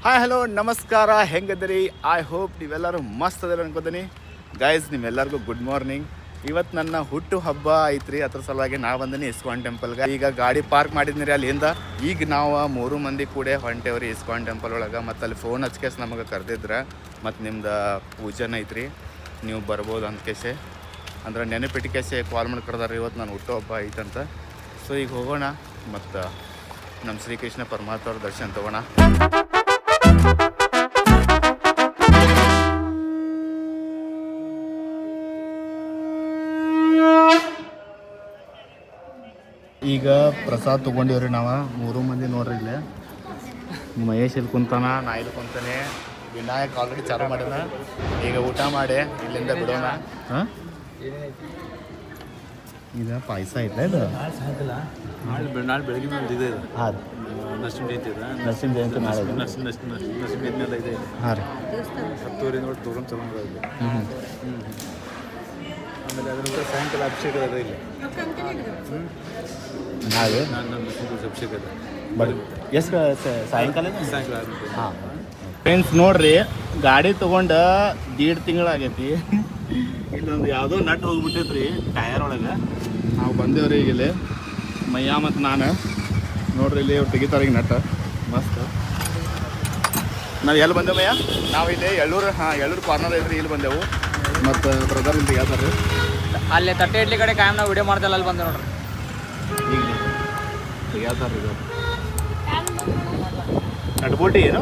Hi hello ನಮಸ್ಕಾರ, ಹೆಂಗದಿರಿ? I hope ನೀವೆಲ್ಲರೂ ಮಸ್ತ್ ಅದಿರ ಅನ್ಕೋತೀನಿ. ಗೈಸ್, ನಿಮ್ಮೆಲ್ಲರಿಗೂ ಗುಡ್ ಮಾರ್ನಿಂಗ್. ಇವತ್ತು ನನ್ನ ಹುಟ್ಟು ಹಬ್ಬ ಐತ್ರಿ, ಅದ್ರ ಸಲುವಾಗಿ ನಾವು ಬಂದಿನಿ ಇಸ್ಕಾನ್ ಟೆಂಪಲ್ಗೆ. ಈಗ ಗಾಡಿ ಪಾರ್ಕ್ ಮಾಡಿದ್ನಿ ರೀ ಅಲ್ಲಿಂದ. ಈಗ ನಾವು 3 ಮಂದಿ ಕೂಡ ಹೊಂಟೇವ್ರಿ ಇಸ್ಕಾನ್ ಟೆಂಪಲ್ ಒಳಗೆ. ಮತ್ತು ಅಲ್ಲಿ ಫೋನ್ ಹಚ್ಕೇಸ್ ನಮಗೆ ಕರೆದಿದ್ರೆ, ಮತ್ತು ನಿಮ್ದು ಪೂಜೆನ ಐತ್ರಿ, ನೀವು ಬರ್ಬೋದು ಅಂದ್ಕೇಸೆ ಅಂದ್ರೆ ನೆನಪಿಟ್ಕೇಸೆ ಕಾಲ್ ಮಾಡಿ ಕರೆದಾರೆ. ಇವತ್ತು ನಾನು ಹುಟ್ಟು ಹಬ್ಬ ಐತಂತ. ಸೊ ಈಗ ಹೋಗೋಣ ಮತ್ತು ನಮ್ಮ ಶ್ರೀಕೃಷ್ಣ ಪರಮಾತ್ಮ ಅವ್ರ ದರ್ಶನ ತೊಗೋಣ. ಈಗ ಪ್ರಸಾದ್ ತೊಗೊಂಡಿವ್ರಿ ನಾವು 3 ಮಂದಿ ನೋಡ್ರಿ. ಇಲ್ಲಿ ಮಹೇಶ್ ಇಲ್ಲಿ ಕುಂತಾನ, ನಾ ಇಲ್ಲಿ ಕುಂತಾನೆ, ವಿನಾಯಕ್ ಆಲ್ರೆಡಿ ಚಾಲು ಮಾಡ್ಯಾನ. ಈಗ ಊಟ ಮಾಡಿ ಇಲ್ಲಿಂದ ಬಿಡೋಣ. ಹಾಂ, ಇದು ಪಾಯಸ ಐತೆ. ಇದು ನಾಳೆ ಬೆಳಗ್ಗೆ ಇದೆ. ಹಾಂ, ನರಸಿಂಹ ಜಯಂತಿ ಇದೆ. ನರಸಿಂಹ ಜಯಂತಿ ನಾಳೆ. ನರಸಿಂಹ ಜಯಂತಿ ಇದೆ. ಹಾಂ ರೀ, 10 ನೋಡಿ ತೋರಣ ಚಲೋ ಇದೆ. ಆಮೇಲೆ ಅದರ ಸಾಯಂಕಾಲ ಅಭಿಷೇಕ ಇದೆ ಇಲ್ಲಿ. ನಾಳೆ ನಾನು ಅಭಿಷೇಕ ಇದೆ. ಬಟ್ ಎಷ್ಟು ಸಾಯಂಕಾಲ? ಸಾಯಂಕಾಲ. ಹಾಂ ಫ್ರೆಂಡ್ಸ್, ನೋಡ್ರಿ, ಗಾಡಿ ತೊಗೊಂಡು 1.5 ತಿಂಗಳಾಗೈತಿ. ಇಲ್ಲೊಂದು ಯಾವುದೋ ನಟ್ ಹೋಗ್ಬಿಟ್ಟೈತ್ರಿ ಟಯರ್ ಒಳಗೆ. ನಾವು ಬಂದೇವ್ರಿ ಈಗ ಇಲ್ಲಿ, ಮಯ್ಯ ಮತ್ತು ನಾನು. ನೋಡ್ರಿ, ಇಲ್ಲಿ ಅವ್ರು ತೆಗಿತಾರೆ ಈಗ ನಟ್ ಮಸ್ತ್. ನಾವು ಎಲ್ಲಿ ಬಂದೇವು ಮಯ್ಯ? ನಾವು ಇಲ್ಲಿ ಎಳ್ಳೂರು ಕಾರ್ನರ್ ಐತ್ರಿ, ಇಲ್ಲಿ ಬಂದೆವು. ಮತ್ತು ಬ್ರದರ್ ಇಲ್ಲಿ ತೆಗಿತಾರೆ. ಅಲ್ಲಿ ತಟ್ಟೆ ಇಡ್ಲಿ ಕಡೆ ಕಾಯಂ ನಾವು ವಿಡಿಯೋ ಮಾಡ್ದಲ್ಲ, ಅಲ್ಲಿ ಬಂದೆ ನೋಡ್ರಿ. ಈಗ ತೆಗಿತಾರೆ ಇದು ನಟ್ಬೋಟಿ ಏನು?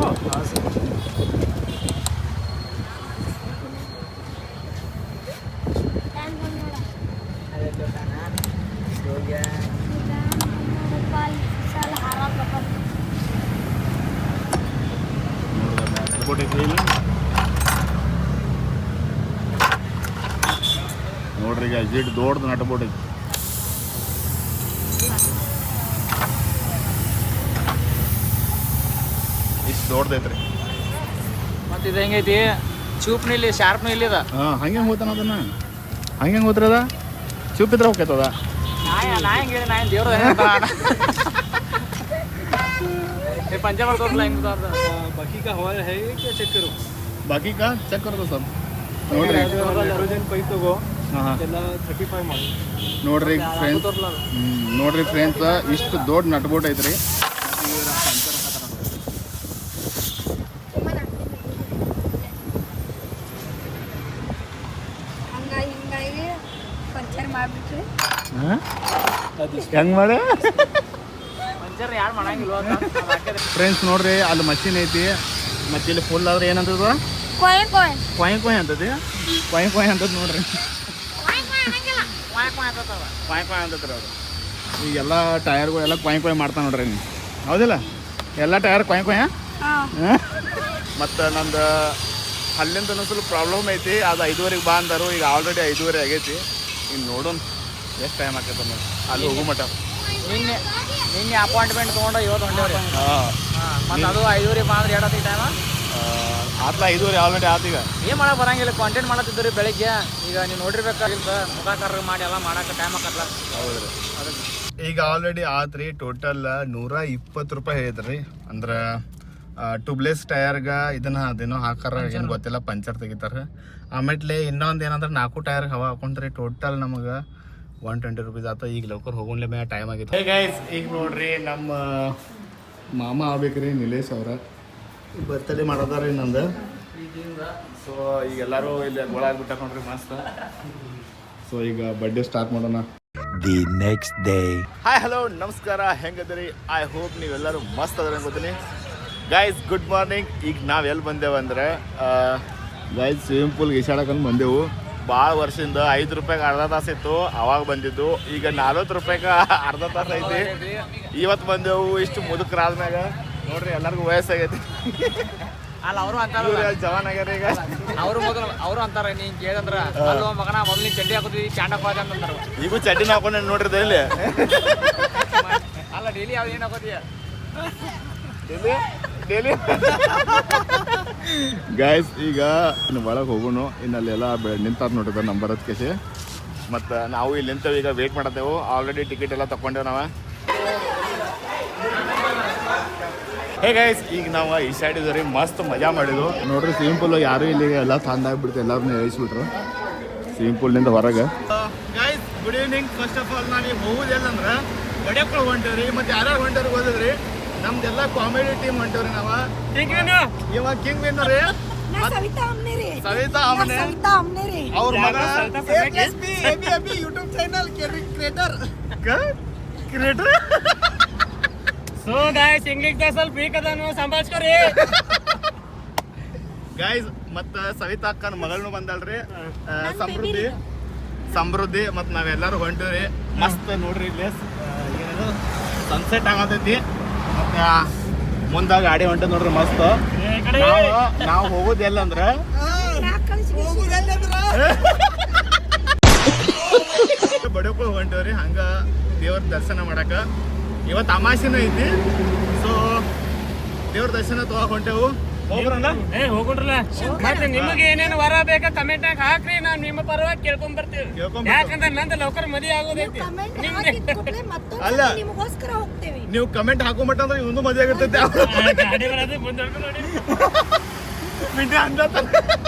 ನೋಡ್ರಿ, ಈಗ ಇಜಿಟ್ ದೊಡ್ಡದು ನಟ್ಬೋಟ್ ಐತಿ. ಇಷ್ಟು ದೊಡ್ಡದೈತ್ರಿ. ಮತ್ತು ಇದು ಹೆಂಗೈತಿ, ಚೂಪ್ನು ಇಲ್ಲಿ ಶಾರ್ಪ್ನು ಇಲ್ಲಿ ಅದ. ಹಾಂ, ಹಂಗೆ ಹೋಗ್ತಾನ ಅದನ್ನ. ಹಂಗೆ ಹೋಗ್ತದ, ಚೂಪಿದ್ರೆ ಹೋಗ್ತದ. ನಾ ಹೆಂಗೆ ನಾನು ದೇವ್ರ ಪಂಜಾಬ್ ತೋರ್ಸಲ್ಲ ಹೆಂಗೆ ತೋರ್ದ. बाकी का हवा है क्या चेक करो? ಬಾಕಿ ಕಾ ಚೆಕ್ ಕರ್ದು ಸರ್. ನೋಡ್ರಿ, ಹೈಡ್ರೋಜನ್ ಪೈಪ್ ತಗೋ. ಹಾಂ ಹಾಂ, ಎಲ್ಲ 35 ಮಾಡಿ. ನೋಡ್ರಿ ಫ್ರೆಂಡ್ಸ್, ನೋಡ್ರಿ ಫ್ರೆಂಡ್ಸ್, ಇಷ್ಟು ದೊಡ್ಡ ನಟ್ಬೋಟ್ ಐತ್ರಿ. ಹೆಂಗ್ ಮಾಡಿ ಪಂಚರ್ ಯಾರು ಮಾಡಂಗಿಲ್ವ ಫ್ರೆಂಡ್ಸ್? ನೋಡ್ರಿ, ಅಲ್ಲಿ ಮಷಿನ್ ಐತಿ. ಮತ್ತೆ ಇಲ್ಲಿ ಫುಲ್ ಆದ್ರೆ ಏನಂತದ, ಕೊಯ್ ಕೊಯ್ ಅಂತದ. ಕೊಯ್ ಕೊಯ್ ಅಂತದ. ನೋಡ್ರಿ, ಕೊಯ್ ಕೊಯ್ ಅಂತದ್ರಿ ಅವ್ರು. ಈಗೆಲ್ಲ ಟಯರ್ಗಳೆಲ್ಲ ಕೊಯ್ ಕೊಯ್ ಮಾಡ್ತಾನೆ ನೋಡ್ರಿ. ನೀವು ಹೌದಿಲ್ಲ, ಎಲ್ಲ ಟಯರ್ ಕೊಯ್ ಕೊಯ್. ಮತ್ತು ನಂದು ಅಲ್ಲಿಂದ ಸ್ವಲ್ಪ ಪ್ರಾಬ್ಲಮ್ ಐತಿ. ಅದು 5:30 ಬಾ ಅಂದರು. ಈಗ ಆಲ್ರೆಡಿ 5:30 ಆಗೈತಿ. ಇನ್ನು ನೋಡೋಣ ಎಷ್ಟು ಟೈಮ್ ಆಕೈತೆ ನೋಡಿ ಅಲ್ಲಿ ಹೋಗೋ ಮಟ್ಟ. ನಿನ್ನೆ ಅಪಾಯಿಂಟ್ಮೆಂಟ್ ತೊಗೊಂಡು ಇವತ್ತು ಹೊಂಟೇವ್ರಿ. ಹಾಂ, ಮತ್ತು ಅದು 5:30 ಬಾ ಅಂದ್ರೆ ಎರಡತ್ತಿ ಟೈಮ ಆತ್ಲ 5:30 ಆಲ್ರೆಡಿ ಆತೀಗ. ಏನು ಮಾಡಕ್ಕೆ ಬರಂಗಿಲ್ಲ, ಕಾಂಟೆಂಟ್ ಮಾಡತ್ತಿದ್ರಿ ಬೆಳಿಗ್ಗೆ. ಈಗ ನೀವು ನೋಡಿರ್ಬೇಕಾಗಿಲ್ಲ, ಮುಖ ಕರ್ರ ಮಾಡಿ ಎಲ್ಲ ಮಾಡಕ್ಕೆ ಟೈಮ್ ಆಕತ್ಲ. ಹೌದ್ರಿ, ಈಗ ಆಲ್ರೆಡಿ ಆತ್ರಿ. ಟೋಟಲ್ 120 ರೂಪಾಯಿ ಹೇಳಿದ್ರಿ. ಅಂದ್ರೆ ಟ್ಯೂಬ್ಲೆಸ್ ಟಯರ್ಗೆ ಅದೇನೋ ಹಾಕಾರ, ಏನು ಗೊತ್ತಿಲ್ಲ, ಪಂಚರ್ ತೆಗಿತಾರೆ. ಆಮೇಲೆ ಇನ್ನೊಂದು ಏನಂದ್ರೆ 4 ಟಯರ್ಗೆ ಹವಾ ಹಾಕೊಂಡ್ರಿ. ಟೋಟಲ್ ನಮಗೆ 120 ರೂಪೀಸ್ ಆತ. ಈಗ ಲೌಕರ್ ಹೋಗೋಣ್ಲೆ ಮೇ ಟೈಮ್ ಆಗಿತ್ತು. ಹೇ ಗೈಸ್, ಈಗ ನೋಡ್ರಿ, ನಮ್ಮ ಮಾಮ ಆಗ್ಬೇಕ್ರಿ ನಿಲೇಶ್ ಅವ್ರ ಬರ್ತ್ಡೇ ಮಾಡೋದಾರ ನಂದು. ಸೊ ಈಗ ಎಲ್ಲರೂ ಇಲ್ಲಿ ಗೋಳಾಗ್ಬಿಟ್ಟ ನೋಡ್ರಿ ಮಸ್ತ್. ಸೊ ಈಗ ಬರ್ಡೇ ಸ್ಟಾರ್ಟ್ ಮಾಡೋಣ. The next day. Hi hello ನಮಸ್ಕಾರ, ಹೆಂಗದಿರಿ? ಐ ಹೋಪ್ ನೀವೆಲ್ಲರೂ ಮಸ್ತ್ ಅದ್ರ ಅನ್ಕೋತೀನಿ. Guys, good morning. ಈಗ ನಾವು ಎಲ್ಲಿ ಬಂದೇವು ಅಂದ್ರೆ ಗೈಸ್, ಸ್ವಿಮ್ಮಿಂಗ್ ಪೂಲ್ಗೆ ಈಸಾಡಕಂದು ಬಂದೆವು. ಭಾಳ ವರ್ಷದಿಂದ 5 ರೂಪಾಯಿಗೆ ಅರ್ಧ ತಾಸು ಇತ್ತು, ಅವಾಗ ಬಂದಿದ್ದು. ಈಗ 40 ರೂಪಾಯಿಗೆ ಅರ್ಧ ತಾಸು ಐತಿ. ಇವತ್ತು ಬಂದೆವು ಇಷ್ಟು ಮುದುಕರಾದ್ಮ್ಯಾಗ. ನೋಡ್ರಿ, ಎಲ್ಲರಿಗೂ ವಯಸ್ಸಾಗೈತಿ. ಅಲ್ಲ, ಅವರು ಅಂತಾರ ಜವಾನ್ ಆಗ್ಯಾರ ಈಗ. ಅವರು ಅಂತಾರ, ನೀನ್ ಕೇಳಿದ್ರ ಅಲ್ಲೋ ಮಗನ ಮೊದಲು ಚಡ್ಡಿ ಹಾಕೋತೀವಿ, ಚಾಂಡ ಹಾಕೋದ ಅಂತಾರ. ಈಗೂ ಚಡ್ಡಿನ ಹಾಕೊಂಡೆ ನೋಡ್ರಿ ಇಲ್ಲಿ. ಅಲ್ಲ, ಡೈಲಿ ಯಾವ್ದು ಏನು ಹಾಕೋತೀಯ? ಡೈಲಿ ಗೈಸ್, ಈಗ ಇನ್ನು ಒಳಗೆ ಹೋಗೋಣ. ಇನ್ನು ಅಲ್ಲೆಲ್ಲ ನಿಂತಾರ ನೋಡ್ರಿ ನಂಬರ್ ಹತ್ಕೇಸಿ. ಮತ್ತು ನಾವು ಇಲ್ಲಿ ನಿಂತೇವೆ, ಈಗ ವೇಟ್ ಮಾಡತ್ತೇವು. ಆಲ್ರೆಡಿ ಟಿಕೆಟ್ ಎಲ್ಲ ತಗೊಂಡೇವು ನಾವು. ಹೇ ಗೈಸ್ ಈಗ ನಾವು ಈ ಸೈಡ್ ಇದ್ರಿ ಮಸ್ತ್ ಮಜಾ ಮಾಡಿದ್ವು ನೋಡ್ರಿ ಸ್ವಿಮ್ಮಿಂಗ್ ಪೂಲ್ ಯಾರು ಇಲ್ಲಿ ಎಲ್ಲ ತಂದಾಗ್ಬಿಡ್ತು ಎಲ್ಲರನ್ನೂ ಹೇಳ್ಸ್ಬಿಟ್ರು ಸ್ವಿಮ್ಮಿಂಗ್ ಪೂಲ್ನಿಂದ ಹೊರಗೆ guys good evening first of all ನಾನು ಹೋಗುದೇನಂದ್ರೆ ಬಡಿಯಕ್ಕಳು ಹೊಂಟೇವ್ರಿ ಮತ್ತೆ ಯಾರ್ಯಾರು ಹೊಂಟವ್ರಿ ಹೋದಿದ್ರಿ ನಮ್ದೆಲ್ಲ ಕಾಮಿಡಿ ಟೀಮ್ ಹೊಂಟೇವ್ರಿ ನಾವು ಇವಾಗ ಕಿಂಗ್ ವಿನ್ನರ್ ರೀ ಸವಿತಾ ಅಮ್ನೇರಿ ಸವಿತಾ ಅಮ್ಮನೆ ಸವಿತಾ ಅಮ್ನೇರಿ ಅವ್ರ ಮಗ YouTube channel creator creator so guys English ಸ್ವಲ್ಪ ವೀಕ್ ಅದನ್ನು ಸಂಭಾಳಿಸ್ಕೊರಿ ಗೈಸ್ ಮತ್ತ ಸವಿತಾ ಅಕ್ಕನ ಮಗಳನು ಬಂದಲ್ರಿ ಸಮೃದ್ಧಿ ಮತ್ ನಾವೆಲ್ಲರೂ ಹೊಂಟಿವ್ರಿ ಮಸ್ತ್ ನೋಡ್ರಿ ಇಲ್ಲಿ ಏನದು ಸನ್ಸೆಟ್ ಆಗತೈತಿ ಮತ್ತ ಮುಂದಾಗ ಗಾಡಿ ಹೊಂಟದ ನೋಡ್ರಿ ಮಸ್ತ್ ನಾವು ಹೋಗೋದು ಎಲ್ಲಂದ್ರ ಬಡಕು ಹೊಂಟವ್ರಿ ಹಂಗ ದೇವ್ರ ದರ್ಶನ ಮಾಡಕ ಇವತ್ತು ಅಮಾಸಿನೂ ಐತಿ ಸೊ ದೇವ್ರ ದರ್ಶನ ತಗೋಕ್ ಹೊಂಟೇವು ಹೋಗ್ರಲ್ಲ ಹೋಗ್ರಲ್ಲ ಮತ್ತೆ ನಿಮಗೆ ಏನೇನು ವರ ಬೇಕಾ ಕಮೆಂಟ್ ಹಾಕ್ರಿ ನಾವು ನಿಮ್ಮ ಪರವಾಗಿ ಕೇಳ್ಕೊಂಡ್ ಬರ್ತೀವಿ ಯಾಕಂದ್ರೆ ನಂದು ಲೌಕರ್ ಮದುವೆ ಆಗೋದೈತಿ ಅಲ್ಲ. ನಿಮಗೋಸ್ಕರ ಹೋಗ್ತೇವೆ ನೀವು ಕಮೆಂಟ್ ಹಾಕೊಂಬಿಟ್ಟ ಅಂದ್ರೆ ಇವನು ಮದುವೆ ಆಗತೈತೆ ಗಾಡಿ ಬರೋದು ಮುಂದೆ ನೋಡಿ ಮಿಂಟೆ ಅಂದ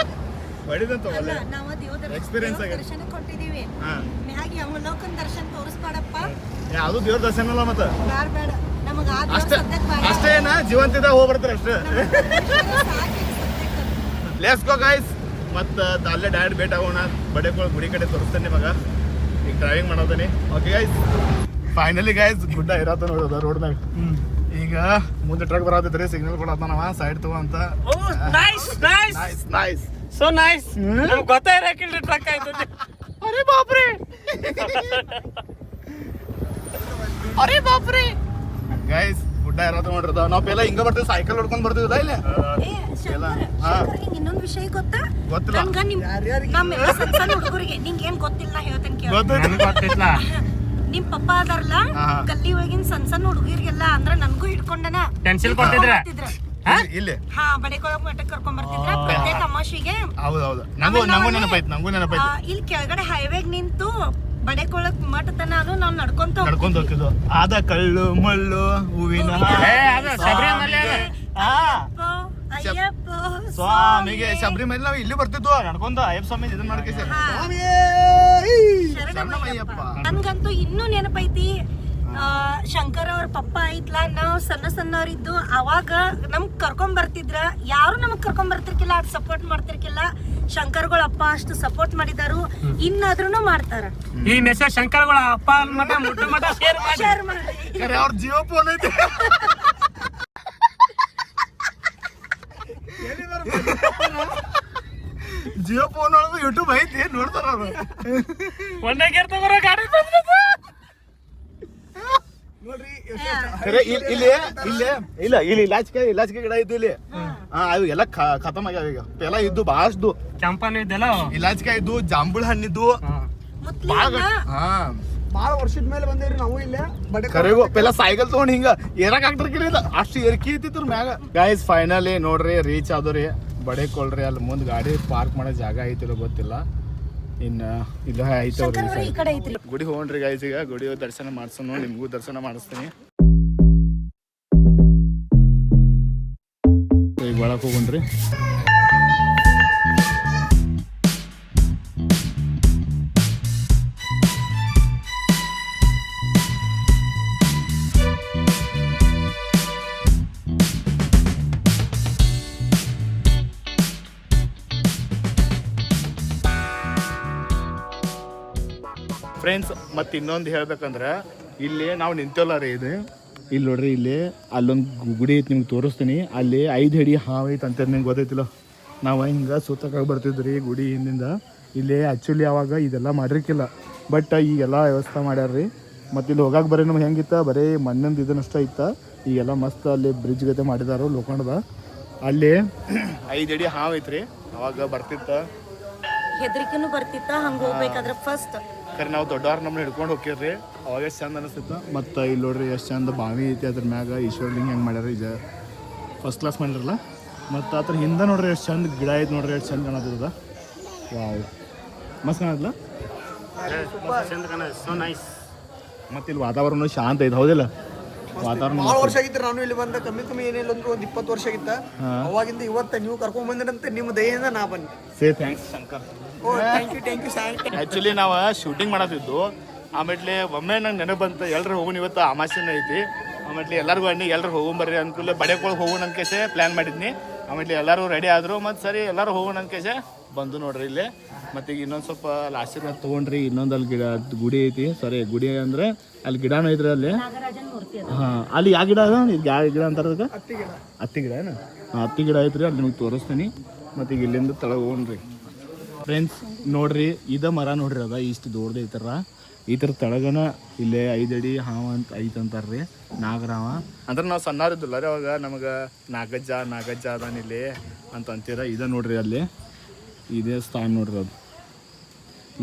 ಹೊಡಿದಂತ ಅಲ್ಲ ನಾವು ದೇವ್ರ Experience ಆಗಿದೆ. ದರ್ಶನ ಕೊಟ್ಟಿದೀವಿ ಮ್ಯಾಗಿ ಅವಲೋಕನ್ ದರ್ಶನ ತೋರಿಸ್ಬೇಡಪ್ಪ ಯಾವುದು ದೇವ್ರ ದರ್ಶನ ಅಲ್ಲ ಮತ್ತ ಬ್ಯಾಡ ಬೇಡ ನಮಗ ಆ ದೇವ್ರ ಅಷ್ಟೇ ಸದ್ಯಕ್ಕೆ ಬೇಡ. ಅಷ್ಟೇ ಏನ ಜೀವಂತಿದ್ದಾಗ ಹೋಗ್ಬರ್ತಾರೆ ಅಷ್ಟೇ ಸಾಕು ಸದ್ಯಕ್ಕೆ. ಲೆಟ್ಸ್ ಗೋ ಗೈಸ್ ಮತ್ತ ಅಲ್ಲೇ ಡೈರೆಕ್ಟ್ ಭೇಟಿ ಆಗೋಣ ಬಡೇಕೊಳ ಗುಡಿ ಕಡೆ ತೋರಿಸ್ತೇನೆ ನಿಮಗ ಈಗ ಡ್ರೈವಿಂಗ್ ಮಾಡೋದನಿ ಓಕೆ ಗೈಸ್ ಫೈನಲಿ ಗೈಸ್ ಗುಡ್ಡ ಇರತ್ತ ನೋಡೋದ ರೋಡ್ನಾಗ ಈಗ ಮುಂದೆ ಟ್ರಕ್ ಬರತ್ತೈತ್ರಿ ಸಿಗ್ನಲ್ ಕೊಡತ್ತ ನಾವ ಸೈಡ್ ತಗೋ ಅಂತ nice nice nice nice so nice ನಮ್ಗೆ ಗೊತ್ತೇ ಇರಕಿಲ್ರಿ ಟ್ರಕ್ ಆಯ್ತು ಅರೆ ಬಾಪ್ರೆ ಅರೆ ಬಾಪ್ರೆ ಗೈಸ್ ಗುಡ್ಡ ಇರತ್ತ ನೋಡ್ರದ ನಾವ್ ಪೆಲ್ಲ ಹಿಂಗ ಬರ್ತೀವಿ ಸೈಕಲ್ ಹೊಡ್ಕೊಂಡ್ ಬರ್ತೀವಿ ಇಲ್ಲ ಏ, ಶಂಕರ್, ಶಂಕರ್, ನಿಂಗ್ ಇನ್ನೊಂದ್ ವಿಷಯ ಗೊತ್ತಾ ಗೊತ್ತಿಲ್ಲ. ನಮ್ಗ ನಮ್ಮೆಲ್ಲ ಸಣ್ಣ ಹುಡುಗರಿಗೆ ನಿಂಗ್ ಏನ್ ಗೊತ್ತಿಲ್ಲ ನಾ ಹೇಳ್ತೇನೆ ಕೇಳ ಗೊತ್ತಿಲ್ಲ ಗೊತ್ತಿಲ್ಲ ನಿಮ್ ಪಪ್ಪ ಅದಾರಲ್ಲ ಹಾ. ಗಲ್ಲಿ ಒಳಗಿನ ಸಣ್ಣ ಹುಡುಗಿರ್ಗೆಲ್ಲ ಅಂದ್ರ ನನ್ಗೂ ಹಿಡ್ಕೊಂಡನ ಪೆನ್ಸಿಲ್ ಕೊಟ್ಟಿದ್ರ ಇಲ್ಲಿ ಹಾ ಬಡೆಕೊಳಗ್ ಮಠಕ್ ಕರ್ಕೊಂಡ್ ಬರ್ತಿದ್ರ ಪ್ರತ್ಯೇಕ ಅಮಾವಾಸ್ಯೆಗೆ ಹೌದೌದು ನಂಗೂ ನೆನಪೈತಿ ಇಲ್ಲಿ ಕೆಳಗಡೆ ಹೈವೇಗ್ ನಿಂತು ಬಡೆಕೊಳಕ್ ಮಠ ತನ ಅದು ನಾವ್ ನಡ್ಕೊಂತ ನಡ್ಕೊಂಡ್ ಹೋಗ್ತಿದ್ವು ಆದ ಕಳ್ಳು ಮಳ್ಳು ಹೂವಿನ ಶಬರಿಮಲೆ ಅಯ್ಯಪ್ಪ, ಅಯ್ಯಪ್ಪ ಸ್ವಾಮಿಗೆ ಶಬರಿಮಲೆ ನಾವು ಇಲ್ಲಿ ಬರ್ತಿದ್ವು ನಡ್ಕೊಂಡ ಅಯ್ಯಪ್ಪ ಸ್ವಾಮಿ ಇದನ್ನ ಮಾಡ್ಕೇಸಿ ಹಾ. ಶರಣಮಯ್ಯಪ್ಪ. ನನ್ಗಂತೂ ಇನ್ನೂ ನೆನಪೈತಿ ಶಂಕರ್ ಅವ್ರ ಪಪ್ಪ ಐತ್ಲಾ ನಾವು ಸಣ್ಣವರಿದ್ದು ಅವಾಗ ನಮ್ಗ್ ಕರ್ಕೊಂಡ್ ಬರ್ತಿದ್ರ ಯಾರು ನಮಗ್ ಕರ್ಕೊಂಡ್ ಬರ್ತಿರ್ಕಿಲ್ಲ ಅದ್ ಸಪೋರ್ಟ್ ಮಾಡ್ತಿರ್ಕಿಲ್ಲ ಶಂಕರ್ಗಳ ಅಪ್ಪ ಅಷ್ಟು ಸಪೋರ್ಟ್ ಮಾಡಿದಾರು ಇನ್ನಾದ್ರೂ ಮಾಡ್ತಾರ ಈ ಮೆಸೇಜ್ ಶಂಕರ್ಗಳ ಅಪ್ಪ ಮಠ ಮುಟ್ಟ ಮಠ ಶೇರ್ ಮಾಡಿ ಶೇರ್ ಮಾಡಿ ಖರೆ ಅವ್ರ ಜೀವ ಫೋನ್ ಐತಿ ಜಿಯೋ ಫೋನ್ ಒಳಗೂ ಯೂಟ್ಯೂಬ್ ಐತಿ ನೋಡ್ತಾರ ಅವ್ರು ಒಂದೇ ಗೇರ್ ತಗೋರೋ ಗಾಡಿ ಬಂದ್ಬಿಟ್ಟು. ಖರೆ ಇಲ್ಲಿ ಇಲಾಚಿಕೆ ಗಿಡ ಇದ್ದು ಇಲ್ಲಿ ಅವು ಎಲ್ಲ ಖತಮ್ ಆಗ್ಯಾವ ಈಗ ಎಲ್ಲ ಇದ್ದು ಭಾಳಷ್ಟು ಕೆಂಪನು ಇದ್ದಲ್ಲ ಇಲಾಚಿಕೆ ಇದ್ದು ಜಾಂಬುಳ ಹಣ್ಣಿದ್ದು ಬಾಳ ವರ್ಷದ ಮೇಲೆ ಬಂದೇವ್ರಿ ನಾವು ಇಲ್ಲೇ ಬಡೆ ಕರೆಗೂ ಪೆಲ್ಲ ಸೈಕಲ್ ತಗೊಂಡ್ ಹಿಂಗ ಏರಕ್ ಆಗ್ತಿರ್ಕಿಲ್ಲ ಅಷ್ಟು ಏರ್ಕಿ ಇತ್ತಿತ್ರ ಮ್ಯಾಗ ಗೈಸ್ ಫೈನಲಿ ನೋಡ್ರಿ ರೀಚ್ ಆದ್ರಿ ಬಡೇಕೊಳ್ರಿ ಅಲ್ಲಿ ಮುಂದ್ ಗಾಡಿ ಪಾರ್ಕ್ ಮಾಡೋ ಜಾಗ ಐತಿಲ್ಲ ಗೊತ್ತಿಲ್ಲ ಇನ್ನ ಇಲ್ಲ ಐತವ್ರಿ ಈ ಕಡೆ ಐತ್ರಿ ಗುಡಿ ಹೋಗ್ರಿ ಗೈಸ್ ಈಗ ಗುಡಿ ದರ್ಶನ ಮಾಡ್ಸೋಣ ನಿಮ್ಗೂ ದರ್ಶನ ಮಾಡಿಸ್ತೀನಿ ಈಗ ಒಳಕ್ ಹೋಗ್ರಿ ಫ್ರೆಂಡ್ಸ್ ಮತ್ತೆ ಇನ್ನೊಂದು ಹೇಳ್ಬೇಕಂದ್ರೆ ಇಲ್ಲಿ ನಾವು ನಿಂತೇವಲ್ಲ ರೀ ಇದು ಇಲ್ಲಿ ನೋಡ್ರಿ ಇಲ್ಲಿ ಅಲ್ಲೊಂದು ಗುಡಿ ಐತಿ ನಿಮ್ಗೆ ತೋರಿಸ್ತೀನಿ ಅಲ್ಲಿ 5 ಅಡಿ ಹಾವು ಐತೆ ಅಂತ ನಿಮ್ಗೆ ಗೊತ್ತೈತಿಲ್ಲ ನಾವು ಹಿಂಗೆ ಸುತ್ತಕ್ಕಾಗಿ ಬರ್ತಿದ್ರಿ ಗುಡಿ ಹಿಂದಿಂದ ಇಲ್ಲಿ ಆ್ಯಕ್ಚುಲಿ ಅವಾಗ ಇದೆಲ್ಲ ಮಾಡಿರ್ಕಿಲ್ಲ ಬಟ್ ಈಗೆಲ್ಲ ವ್ಯವಸ್ಥೆ ಮಾಡ್ಯಾರ್ರಿ ಮತ್ತು ಇಲ್ಲಿ ಹೋಗಕ್ಕೆ ಬರೀ ನಮ್ಗೆ ಹೆಂಗಿತ್ತ ಬರೀ ಮಣ್ಣಿಂದ ಇದನ್ನಷ್ಟ ಇತ್ತ ಈಗೆಲ್ಲ ಮಸ್ತ್ ಅಲ್ಲಿ ಬ್ರಿಡ್ಜ್ ಗತೆ ಮಾಡಿದಾರು ಲೋಖಂಡದ ಅಲ್ಲಿ 5 ಅಡಿ ಹಾವು ಐತ್ರಿ ಅವಾಗ ಬರ್ತಿತ್ತ ಹೆದರಿಕೆನೂ ಬರ್ತಿತ್ತ ಹಂಗ ಹೋಗ್ಬೇಕಾದ್ರ ಫಸ್ಟ್ ಖರೆ ನಾವು ದೊಡ್ಡವ್ರ ನಮ್ಮನ್ನ ಹಿಡ್ಕೊಂಡು ಹೋಗ್ಯಾರ್ರಿ ಅವಾಗ ಎಷ್ಟು ಚಂದ ಅನಿಸ್ತಿತ್ತು ಮತ್ತು ಇಲ್ಲಿ ನೋಡ್ರಿ ಎಷ್ಟು ಚಂದ ಬಾವಿ ಐತಿ ಅದ್ರ ಮ್ಯಾಗ ಈಶ್ವರಲಿಂಗ ಹೆಂಗೆ ಮಾಡ್ಯಾರ ಈಗ ಫಸ್ಟ್ ಕ್ಲಾಸ್ ಮಾಡಿರಲ್ಲ ಮತ್ತು ಅದ್ರ ಹಿಂದೆ ನೋಡ್ರಿ ಎಷ್ಟು ಚಂದ ಗಿಡ ಐತೆ ನೋಡ್ರಿ ಎಷ್ಟು ಚಂದ ಕಾಣತ್ತದ ವಾವ್ ಮಸ್ತ್ ಕಾಣತ್ತಲ್ಲ ಮತ್ತು ಇಲ್ಲಿ ವಾತಾವರಣ ಶಾಂತ ಐತೆ ಹೌದಿಲ್ಲ ವಾತಾವರಣ ಭಾಳ ವರ್ಷ ಆಗಿತ್ತು ನಾನು ಇಲ್ಲಿ ಬಂದ ಕಮ್ಮಿ ಏನಿಲ್ಲ ಅಂದ್ರೆ ಒಂದು 20 ವರ್ಷ ಆಗಿತ್ತ. ಅವಾಗಿಂದ ಇವತ್ತು ನೀವು ಕರ್ಕೊಂಡ್ ಬಂದಿರಂತೆ ನಿಮ್ಮ ದಯೆಯಿಂದ ನಾ ಬನ್ನಿ. Say thanks Shankar. Thank you sir. Actually ನಾವು ಶೂಟಿಂಗ್ ಮಾಡತ್ತಿದ್ದು, ಆಮೇಲೆ ಒಮ್ಮೆ ನಂಗೆ ನೆನಪು ಬಂತು ಎಲ್ಲರೂ ಹೋಗೋಣ ಇವತ್ತು ಅಮಾವಾಸ್ಯೆ ಐತಿ, ಆಮೇಲೆ ಎಲ್ಲರಿಗೂ ಅಣ್ಣಿಗೆ ಎಲ್ಲರೂ ಹೋಗೊಂಬರ್ರಿ ಅನ್ಕೂಲ ಬಡೆಕೊಳಗೆ ಹೋಗೋಣ ಅನ್ಕೇಸೆ ಪ್ಲ್ಯಾನ್ ಮಾಡಿದ್ನಿ. ಆಮೇಲೆ ಎಲ್ಲರೂ ರೆಡಿ ಆದರು, ಮತ್ತು ಸರಿ ಎಲ್ಲರೂ ಹೋಗೋಣ ಅನ್ಕೇಸೆ ಬಂದು ನೋಡ್ರಿ ಇಲ್ಲಿ. ಮತ್ತು ಈಗ ಇನ್ನೊಂದು ಸ್ವಲ್ಪ ಅಲ್ಲಿ ಆಶೀರ್ವಾದ ತೊಗೊಂಡ್ರಿ. ಇನ್ನೊಂದು ಅಲ್ಲಿ ಗುಡಿ ಐತಿ, ಸಾರಿ ಗುಡಿ ಅಂದರೆ ಅಲ್ಲಿ ಗಿಡನೂ ಐತ್ರಿ ಅಲ್ಲಿ. ಹಾಂ, ಅಲ್ಲಿ ಯಾವ ಗಿಡ ಅದ? ಇದು ಯಾವ ಗಿಡ ಅಂತಾರೆ ಅದಕ್ಕೆ? ಹತ್ತಿ ಗಿಡ ಏನು? ಹಾಂ, ಹತ್ತಿ ಗಿಡ ಐತ್ರಿ, ಅಲ್ಲಿ ನಿಮಗೆ ತೋರಿಸ್ತೀನಿ. ಮತ್ತು ಈಗ ಇಲ್ಲಿಂದ ತಳಗೆ ಹೋಗೋಣ್ರಿ ಫ್ರೆಂಡ್ಸ್. ನೋಡ್ರಿ ಇದ ಮರ ನೋಡ್ರಿ, ಅದ ಇಷ್ಟು ದೊಡ್ಡದು ಐತಾರ. ಈ ಥರ ತಳಗನ ಇಲ್ಲೇ 5 ಅಡಿ ಹಾವ ಅಂತ ಐತಂತಾರ್ರಿ, ನಾಗರಾವ. ಅಂದ್ರೆ ನಾವು ಸಣ್ಣರಿದ್ದಿಲ್ಲ ರೀ ಅವಾಗ, ನಮಗೆ ನಾಗಜ್ಜ ಅದಾನಿಲ್ಲಿ ಅಂತ ಅಂತೀರ. ಇದ ನೋಡ್ರಿ ಅಲ್ಲಿ ಇದೇ ಸ್ಥಾನ ನೋಡ್ರಿ ಅದು.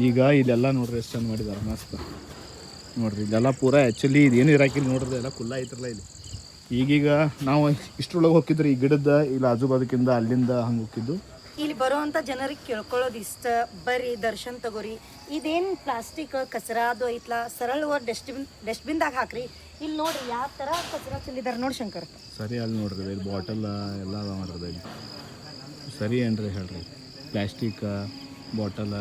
ಈಗ ಇಲ್ಲೆಲ್ಲ ನೋಡ್ರಿ ಎಷ್ಟು ಚಂದ ಮಾಡಿದಾರೆ, ಮಸ್ತ್ ನೋಡ್ರಿ. ಇದೆಲ್ಲ ಪೂರ ಆ್ಯಕ್ಚುಲಿ ಇದೇನು ಇರಾಕಿಲ್ಲ ನೋಡ್ರಿ, ಎಲ್ಲ ಕುಲ್ಲ ಐತ್ರಲ್ಲ ಇಲ್ಲಿ. ಈಗೀಗ ನಾವು ಇಷ್ಟರೊಳಗೆ ಹೋಗಿದ್ರಿ, ಈ ಗಿಡದ ಇಲ್ಲಿ ಆಜು ಬಾಜುಕಿಂದ ಅಲ್ಲಿಂದ ಹಂಗೆ ಹೋಗಿದ್ದು. ಇಲ್ಲಿ ಬರುವಂತ ಜನರಿಗೆ ಕೇಳ್ಕೊಳ್ಳೋದು ಇಷ್ಟ, ಬರ್ರಿ ದರ್ಶನ್ ತಗೋರಿ. ಇದೇನ್ ಪ್ಲಾಸ್ಟಿಕ್ ಕಚರಾ ಅದು ಐತ್ಲಾ, ಸರಳವಾಗಿ ಡಸ್ಟ್ಬಿನ್ದಾಗ ಹಾಕ್ರಿ. ಇಲ್ಲಿ ನೋಡ್ರಿ ಯಾವ ತರ ಕಚರಾ ಚೆಲ್ಲಿದಾರ ನೋಡಿ ಶಂಕರ್. ಸರಿ ಅಲ್ಲಿ ನೋಡ್ರಿ, ಇಲ್ಲಿ ಬಾಟಲ್ ಎಲ್ಲ ಅದ ಮಾಡ್ರಿ ಇಲ್ಲಿ. ಸರಿ ಏನ್ರಿ ಹೇಳ್ರಿ, ಪ್ಲಾಸ್ಟಿಕ್ ಬಾಟಲ್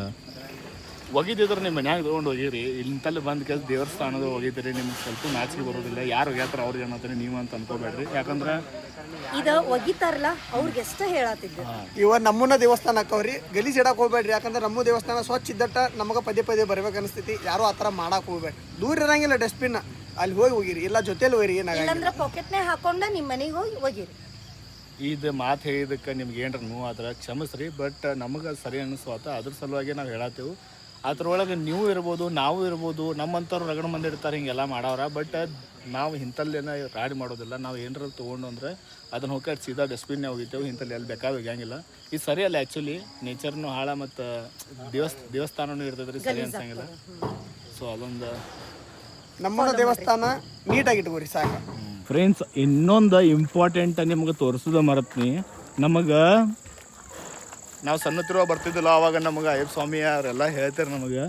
ಒಗಿದಿದ್ರೆ ನಿಮ್ಮ ಮನ್ಯಾಗ ತೊಗೊಂಡು ಹೋಗಿರಿ. ಇಲ್ಲಿಂತಲ್ಲಿ ಬಂದು ಕೆಲಸ ದೇವಸ್ಥಾನದ ಹೋಗಿದ್ದೀರಿ, ನಿಮ್ಗೆ ಸ್ವಲ್ಪ ನಾಚಿಕೆ ಬರೋದಿಲ್ಲ. ಯಾರು ಹೋಗ್ಯಾತ್ರ ಅವ್ರಿಗೆ ಏನಂತಾರೆ ನೀವು ಅಂತ ಅನ್ಕೋಬೇಡ್ರಿ, ಯಾಕಂದ್ರೆ ಇದ ಒಗಿತಾರಲ್ಲ ಅವ್ರಿಗೆ ಎಷ್ಟ ಹೇಳತ್ತಿದ್ದೆ. ಇವ ನಮ್ಮನ್ನ ದೇವಸ್ಥಾನ ಹಾಕವ್ರಿ, ಗಲೀಜ್ ಇಡಕ್ ಹೋಗ್ಬೇಡ್ರಿ. ಯಾಕಂದ್ರೆ ನಮ್ಮ ದೇವಸ್ಥಾನ ಸ್ವಚ್ಛ ಇದ್ದಟ್ಟ ನಮಗೆ ಪದೇ ಬರ್ಬೇಕು ಅನಿಸ್ತೈತಿ. ಯಾರು ಆ ಥರ ಮಾಡಕ್ ಹೋಗ್ಬೇಡ್ರಿ. ದೂರ ಇರಂಗಿಲ್ಲ ಡಸ್ಟ್ಬಿನ್, ಅಲ್ಲಿ ಹೋಗಿರಿ, ಇಲ್ಲ ಜೊತೆಲಿ ಹೋಗಿರಿ. ಇಲ್ಲಂದ್ರ ಪಾಕೆಟ್ನಾಗ ಹಾಕೊಂಡ ನಿಮ್ಮ ಮನೆಗೆ ಹೋಗಿ ಒಗಿರಿ. ಇದು ಮಾತು ಹೇಳಿದಕ್ಕೆ ನಿಮ್ಗೆ ಏನ್ರ ನೋವು ಆದ್ರೆ ಕ್ಷಮಿಸ್ರಿ, ಬಟ್ ನಮಗೆ ಸರಿ ಅನ್ನಿಸ್ವಾತ, ಅದ್ರ ಸಲುವಾಗಿ ನಾವು ಹೇಳತ್ತೇವೆ. ಅದ್ರೊಳಗೆ ನೀವು ಇರ್ಬೋದು, ನಾವು ಇರ್ಬೋದು, ನಮ್ಮಂಥವ್ರು ರಗಡ ಮಂದಿ ಇರ್ತಾರೆ ಹಿಂಗೆಲ್ಲ ಮಾಡವ್ರ. ಬಟ್ ನಾವು ಇಂಥಲ್ಲೇನ ರಾಡಿ ಮಾಡೋದಿಲ್ಲ. ನಾವು ಏನಾರ ತೊಗೊಂಡು ಅಂದರೆ ಅದನ್ನು ಹೋಗಿ ಸೀದಾ ಡಸ್ಟ್ಬಿನ್ನೇ ಹೋಗಿರ್ತೇವೆ. ಇಂಥಲ್ಲಿ ಎಲ್ಲಿ ಬೇಕಾದ್ರೆ ಹೋಗಂಗಿಲ್ಲ. ಇದು ಸರಿ ಅಲ್ಲ ಆ್ಯಕ್ಚುಲಿ, ನೇಚರ್ನು ಹಾಳ ಮತ್ತು ದೇವಸ್ಥಾನನೂ ಇರ್ತೈತೆ ರೀ, ಸರಿ ಅನ್ಸಂಗಿಲ್ಲ. ಸೊ ಅದೊಂದು ನಮ್ಮನ್ನ ದೇವಸ್ಥಾನ ನೀಟಾಗಿ ಇಟ್ಕೋರಿ ಸಾಕು. ಫ್ರೆಂಡ್ಸ್, ಇನ್ನೊಂದು ಇಂಪಾರ್ಟೆಂಟ್ ನಿಮ್ಗೆ ತೋರಿಸೋದು ಮರತ್ನಿ. ನಮಗೆ ನಾವು ಸಣ್ಣತಿರುವ ಬರ್ತಿದ್ದಿಲ್ಲ ಅವಾಗ, ನಮಗೆ ಅಯ್ಯಪ್ಪ ಸ್ವಾಮಿ ಅವರೆಲ್ಲ ಹೇಳ್ತಾರೆ ನಮಗೆ,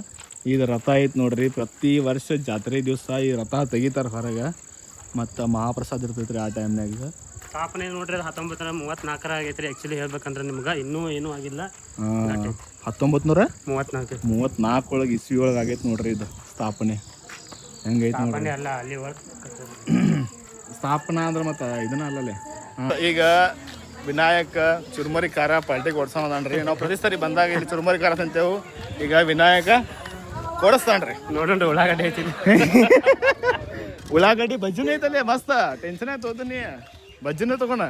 ಇದು ರಥ ಐತೆ ನೋಡ್ರಿ. ಪ್ರತಿ ವರ್ಷ ಜಾತ್ರೆ ದಿವಸ ಈ ರಥ ತೆಗಿತಾರೆ ಹೊರಗೆ, ಮತ್ತು ಮಹಾಪ್ರಸಾದ ಇರ್ತೈತೆ ರೀ ಆ ಟೈಮ್ನಾಗ. ಸ್ಥಾಪನೆ ನೋಡ್ರಿ 1934 ಆಗೈತ್ರಿ. ಆ್ಯಕ್ಚುಲಿ ಹೇಳ್ಬೇಕಂದ್ರೆ ನಿಮ್ಗೆ ಇನ್ನೂ ಏನೂ ಆಗಿಲ್ಲ. 1934 ಒಳಗೆ ಇಸ್ವಿ ಒಳಗೆ ಆಗೈತೆ ನೋಡ್ರಿ ಇದು ಸ್ಥಾಪನೆ. ಹೆಂಗೈತೆ ನೋಡ್ರಿ ಅಲ್ಲ ಅಲ್ಲಿ ಒಳಗೆ ಸ್ಥಾಪನಾ ಅಂದ್ರೆ ಮತ್ತು ಇದನ್ನ ಅಲ್ಲಲ್ಲೇ. ಈಗ ವಿನಾಯಕ ಚುರುಮರಿ ಖಾರ ಪಾಲ್ಟಿಗೆ ಓಡಿಸೋದನ್ರಿ. ನಾವು ಪ್ರತಿ ಸರಿ ಬಂದಾಗ ಇಲ್ಲಿ ಚುರುಮರಿ ಖಾರ ತಿಂತೇವೆ. ಈಗ ವಿನಾಯಕ ಕೊಡಿಸ್ತಾನ್ರಿ. ನೋಡ್ರಿ ಉಳ್ಳಾಗಡ್ಡಿ ಐತಿ, ಉಳ್ಳಾಗಡ್ಡಿ ಬಜ್ಜಿನ ಐತಲ್ಲೇ ಮಸ್ತ್. ಟೆನ್ಷನ್ ಆಯ್ತು ಹೋದನಿ ಬಜ್ಜಿನ ತಗೋಣ,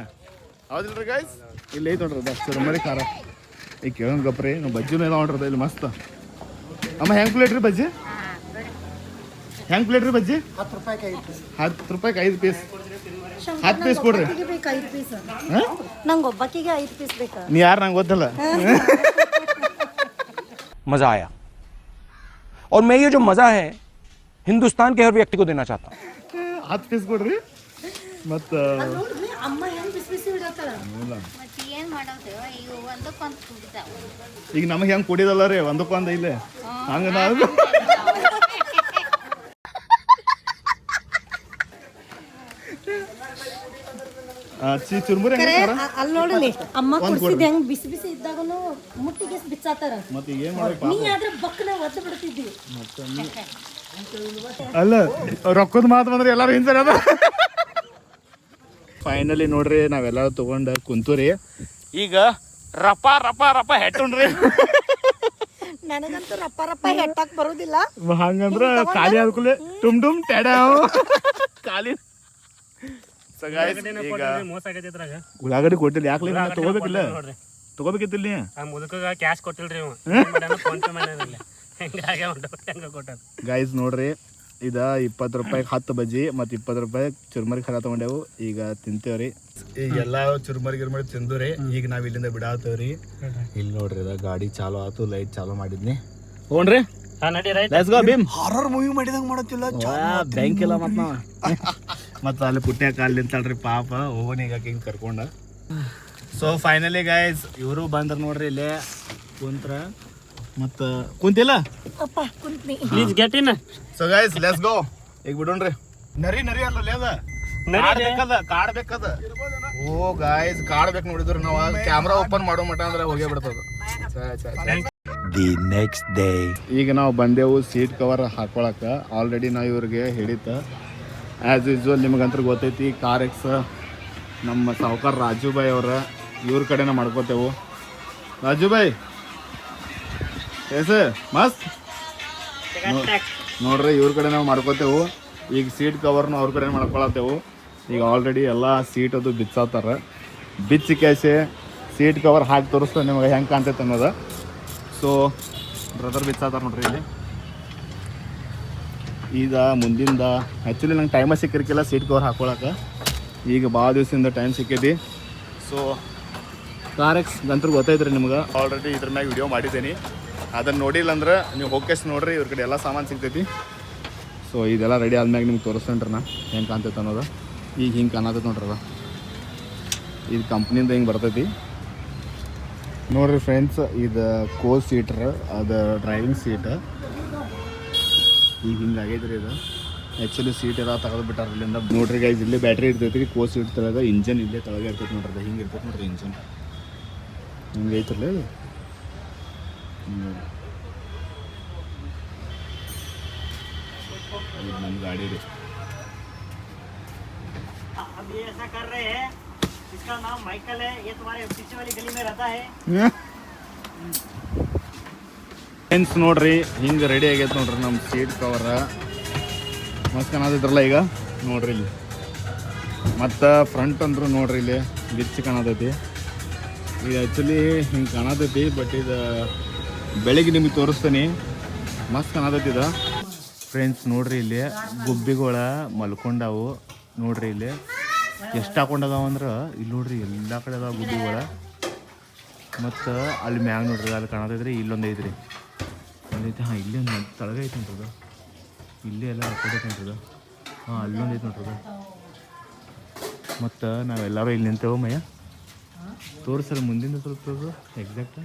ಹೌದಿಲ್ರಿ ಗೈಸ್? ಇಲ್ಲಿ ಐತೆ ನೋಡ್ರಿ ಅದು ಚುರುಮರಿ ಖಾರ. ಈಗ ಕೇಳೋಣ ಗಪ್ರಿ, ನಾವು ಬಜ್ಜಿನೂ ಇಲ್ಲ ನೋಡ್ರಿ ಇಲ್ಲಿ ಮಸ್ತ್. ಅಮ್ಮ ಹೆಂಗೆ ಪ್ಲೇಟ್ ರೀ ಬಜ್ಜಿ? ಹೆಂಗೆ ಪ್ಲೇಟ್ ರೀ ಬಜ್ಜಿ? 10 ರೂಪಾಯಿಗೆ 5 ಪೀಸ್. 10 ರೂಪಾಯಿಗೆ 5 ಪೀಸ್. 10 ಪೀಸ್ ಕೊಡ್ರಿ. ಬೇಕು 5 ಪೀಸ್. ನಂಗೆ ಒಬ್ಬಕ್ಕಿಗೆ 5 ಪೀಸ್ ಬೇಕಾ? ನೀ ಯಾರು ನಂಗೆ ಗೊತ್ತಿಲ್ಲ. मज़ा आया और मैं ये जो मज़ा है हिंदुस्तान के हर व्यक्ति को देना चाहता हूँ. 10 ಪೀಸ್ ಕೊಡ್ರಿ. ಮತ್ತು ನೋಡ್ರಿ ಅಮ್ಮ ಹೆಂಗ್ ಬಿಸಿ ಬಿಸಿ ಇಡತ್ತಾಳ. ಈಗ ನಮಗೆ ಹೆಂಗೆ ಕುಡಿದಲ್ಲ ರೀ ಒಂದಕ್ಕೊಂದು ಇಲ್ಲೇ ಹಂಗೆ ನಾವು ಚುರುಮುರಿ ಅಲ್ಲಿ ನೋಡಲಿ ಅಮ್ಮ ಕುಡಿಸಿದ ಹೆಂಗ್ ಬಿಸಿ ಬಿಸಿ ಇದ್ದಾಗನು ಮುಟ್ಟಿಗೆ ಬಿಚ್ಚಾತಾರ. ಮತ್ತೆ ಏನು ಮಾಡಿ ನೀ ಆದ್ರೆ ಬಕ್ಕನ ಒದ್ದು ಬಿಡ್ತಿದ್ವಿ. ಅಲ್ಲ ರೊಕ್ಕದ ಮಾತು ಬಂದ್ರೆ ಎಲ್ಲರೂ ಹಿಂಸರಿ ಅದ. ಫೈನಲಿ ನೋಡ್ರಿ ನಾವೆಲ್ಲರೂ ತೊಗೊಂಡು ಕುಂತೂರಿ. ಈಗ ರಪ ರಪ ರಪ ಹೆಟ್ಟುಣ್ರಿ. ನನಗಂತೂ ರಪ್ಪ ರಪ್ಪ ಹೆಟ್ಟಾಕ್ ಬರೋದಿಲ್ಲ. ಹಂಗಂದ್ರ ಖಾಲಿ ಆದ್ಕೂಲೆ ಟುಮ್ ಟುಮ್ ಟೆಡ ಖಾಲಿ. ಮೋಸ ಆಗೈತಿ ಇದ್ರಾಗ. ಉಳ್ಳಾಗಡ್ಡಿ ಕೊಟ್ಟಿಲ್ಲ, ಯಾಕೆ ತಗೋಬೇಕಿಲ್ಲ? ತಗೋಬೇಕಿತ್ತಿಲ್ಲ ನೀ? ಆ ಮುದುಕಗ ಕ್ಯಾಶ್ ಕೊಟ್ಟಿಲ್ರಿ ಇವ, ಫೋನ್ ಪೇ ಮಾಡಿರಲಿಲ್ಲ. ಹೆಂಗಾಗೆ ಹೆಂಗ ಕೊಟ್ಟಾರ ಗೈಸ್ ನೋಡ್ರಿ. ಇದು 20 ರೂಪಾಯಿಗೆ 10 ಬಜ್ಜಿ ಮತ್ತು 20 ರೂಪಾಯಿ ಚುರುಮರಿ ಖಾರ ತೊಗೊಂಡೇವು. ಈಗ ತಿಂತೇವ್ರಿ. ಈಗೆಲ್ಲ ಚುರುಮರಿ ಗಿರ್ಮರಿ ತಿಂದ್ರಿ. ಈಗ ನಾವು ಇಲ್ಲಿಂದ ಬಿಡಾತೇವ್ರಿ. ಇಲ್ಲಿ ನೋಡ್ರಿ ಇದ ಗಾಡಿ ಚಾಲು ಆತು, ಲೈಟ್ ಚಾಲು ಮಾಡಿದ್ನಿ. ಹೋಗ್ರಿ let's go Bheem. Horror movie ಮಾಡಿದಂಗೆ ಮಾಡತ್ತಿಲ್ಲ. ಬ್ಯಾಂಕ್ ಇಲ್ಲ ಮತ್ತು ನಾವು ಮತ್ತು ಅಲ್ಲಿ ಪುಟ್ಟ್ಯಾಕ ಅಲ್ಲಿ ನಿಂತಾಳ್ರಿ ಪಾಪ. ಹೋಗೋಣ ಈಗ ಹಿಂಗೆ ಕರ್ಕೊಂಡ. ಸೊ ಫೈನಲಿ ಗೈಸ್ ಇವರು ಬಂದ್ರೆ ನೋಡ್ರಿ ಇಲ್ಲೇ ಕುಂತ್ರ ಮತ್ತು ಕುಂತಿಲ್ಲ ಅಪ್ಪ ಕುಂತ್ನಿ. Please get in. So guys let's go. ಈಗ ಬಿಡೋಣ್ರಿ. ನರಿ ಅಲ್ಲ ಅದ ಕಾರ್ಡ್ ಬೇಕದ ಓ ಗಾಯ್ಸ್ ಕಾರ್ಡ್ ಬೇಕು ನೋಡಿದ್ರು ನಾವು ಕ್ಯಾಮ್ರಾ ಓಪನ್ ಮಾಡೋ ಮಟ ಅಂದ್ರೆ ಹೋಗೇ ಬಿಡ್ತದ. The next day. ಈಗ ನಾವು ಬಂದೆವು ಸೀಟ್ ಕವರ್ ಹಾಕೊಳಕ. ಆಲ್ರೆಡಿ ನಾವು ಇವ್ರಿಗೆ ಹೇಳಿತ್ತ ಆ್ಯಸ್ ಯೂಸ್ವಲ್ ನಿಮಗಂತೂ ಗೊತ್ತೈತಿ ಕಾರ್ ಎಕ್ಸ್ ನಮ್ಮ ಸಾವುಕಾರ ರಾಜುಭಾಯ್ ಅವರ ಇವ್ರ ಕಡೆನ ಮಾಡ್ಕೋತೇವು. ರಾಜುಭಾಯ್ ಎಸ್ ಮಸ್ತ್ ನೋಡ್ರಿ ಇವ್ರ ಕಡೆ ನಾವು ಮಾಡ್ಕೋತೇವು. ಈಗ ಸೀಟ್ ಕವರ್ನು ಅವ್ರ ಕಡೆ ಮಾಡ್ಕೊಳತ್ತೇವು. ಈಗ ಆಲ್ರೆಡಿ ಎಲ್ಲ ಸೀಟ್ ಅದು ಬಿಚ್ಚಾತಾರ. ಬಿಚ್ಚಿ ಕ್ಯಾಸೆ ಸೀಟ್ ಕವರ್ ಹಾಕಿ ತೋರಿಸ್ತಾರೆ ನಿಮಗೆ ಹೆಂಗೆ ಕಾಣ್ತೈತೆ ಅನ್ನೋದು. ಸೊ ಬ್ರದರ್ ಬಿಚ್ಚಾತಾರ ನೋಡ್ರಿ ಇಲ್ಲಿ. ಈಗ ಮುಂದಿಂದ ಆ್ಯಕ್ಚುಲಿ ನಂಗೆ ಟೈಮ ಸಿಕ್ಕಿರ್ಕಿಲ್ಲ ಸೀಟ್ ಕವರ್ ಹಾಕೊಳಕ್ಕೆ. ಈಗ ಭಾಳ ದಿವಸದಿಂದ ಟೈಮ್ ಸಿಕ್ಕೈತಿ. ಸೊ ಕಾರ್ ಎಕ್ಸ್ ಗಂತೂ ಗೊತ್ತೈತ್ರಿ ನಿಮ್ಗೆ. ಆಲ್ರೆಡಿ ಇದ್ರ ಮ್ಯಾಗ ವಿಡಿಯೋ ಮಾಡಿದ್ದೀನಿ. ಅದನ್ನು ನೋಡಿಲ್ಲ ಅಂದ್ರೆ ನೀವು ಹೋಗ್ಕೇಸ್ ನೋಡ್ರಿ, ಇವ್ರ ಕಡೆ ಎಲ್ಲ ಸಾಮಾನು ಸಿಗ್ತೈತಿ. ಸೊ ಇದೆಲ್ಲ ರೆಡಿ ಆದ್ಮ್ಯಾಗ ನಿಮ್ಗೆ ತೋರಿಸ್ತೇನ್ರಿ ನಾ ಹೆಂಗೆ ಕಾಣ್ತೈತೆ ಅನ್ನೋದು. ಈಗ ಹಿಂಗೆ ಕಾಣತೈತೆ ನೋಡ್ರಿ ಅದು. ಇದು ಕಂಪ್ನಿಯಿಂದ ಹಿಂಗೆ ಬರ್ತೈತಿ ನೋಡ್ರಿ ಫ್ರೆಂಡ್ಸ್. ಇದು ಕೋ ಸೀಟ್ರ್, ಅದು ಡ್ರೈವಿಂಗ್ ಸೀಟ್. ಈಗ ಹಿಂಗೆ ಆಗೈತ್ರಿ ಇದು. ಆ್ಯಕ್ಚುಲಿ ಸೀಟ್ ಎಲ್ಲ ತೆಗೆದು ಬಿಟ್ಟಾರ ಇಲ್ಲಿಂದ. ನೋಡ್ರಿ ಗೈಸ್ ಇಲ್ಲೇ ಬ್ಯಾಟ್ರಿ ಇರ್ತೈತಿ ರೀ. ಕೋ ಸೀಟ್ ತೆಳಗ ಇಂಜನ್ ಇಲ್ಲೇ ತೆಳಗೆ ಇರ್ತೈತಿ ನೋಡ್ರಿ. ಅದು ಹಿಂಗೆ ಇರ್ತೈತಿ ನೋಡ್ರಿ ಇಂಜನ್. ಹಿಂಗೆ ಐತ್ರಲ್ಲ ಇದು. ನಮ್ಮ ಗಾಡಿ ರೀ. अब ये ऐसा कर रहे हैं, इसका नाम माइकल है, ये तुम्हारे पीछे वाली गली में रहता है. ಫ್ರೆಂಡ್ಸ್ ನೋಡ್ರಿ ಹಿಂಗೆ ರೆಡಿ ಆಗೈತೆ ನೋಡ್ರಿ ನಮ್ಮ ಸೀಟ್ ಕವರ. ಮಸ್ತ್ ಕಾಣತೈತ್ರಲ್ಲ ಈಗ ನೋಡ್ರಿ ಇಲ್ಲಿ. ಮತ್ತು ಫ್ರಂಟ್ ಅಂದ್ರು ನೋಡ್ರಿ ಇಲ್ಲಿ ಗಿಚ್ಚಿ ಕಾಣತೈತಿ. ಇದು ಆ್ಯಕ್ಚುಲಿ ಹಿಂಗೆ ಕಾಣತೈತಿ, ಬಟ್ ಇದು ಬೆಳಿಗ್ಗೆ ನಿಮಗೆ ತೋರಿಸ್ತೀನಿ. ಮಸ್ತ್ ಕಾಣತೈತಿ ಇದು. ಫ್ರೆಂಡ್ಸ್ ನೋಡ್ರಿ ಇಲ್ಲಿ ಗುಬ್ಬಿಗಳ ಮಲ್ಕೊಂಡವು ನೋಡ್ರಿ. ಇಲ್ಲಿ ಎಷ್ಟು ಹಾಕೊಂಡದಾವ ಅಂದ್ರೆ ಇಲ್ಲಿ ನೋಡ್ರಿ ಎಲ್ಲ ಕಡೆ ಅದಾವ ಗುಬ್ಬಿಗಳ. ಮತ್ತು ಅಲ್ಲಿ ಮ್ಯಾಗ ನೋಡ್ರಿ ಅಲ್ಲಿ ಕಾಣತೈತ್ರಿ. ಇಲ್ಲೊಂದು ಐತ್ರಿ, ಒಂದೈತಿ. ಹಾಂ ಇಲ್ಲಿ ಒಂದು ತಳಗ ಐತಿ ನೋಡ್ರಿ. ಇಲ್ಲೇ ಎಲ್ಲ ಹಾಕೋದೈತೆ ನೋಡ್ರಿ. ಹಾಂ ಅಲ್ಲೊಂದು ಐತಿ ನೋಡ್ರಿ. ಮತ್ತು ನಾವೆಲ್ಲರೂ ಇಲ್ಲಿ ನಿಂತೇವೆ. ಮಯ್ಯ ತೋರಿಸ್ರಿ ಮುಂದಿಂದ ಸ್ವಲ್ಪ ಎಕ್ಸಾಕ್ಟ್.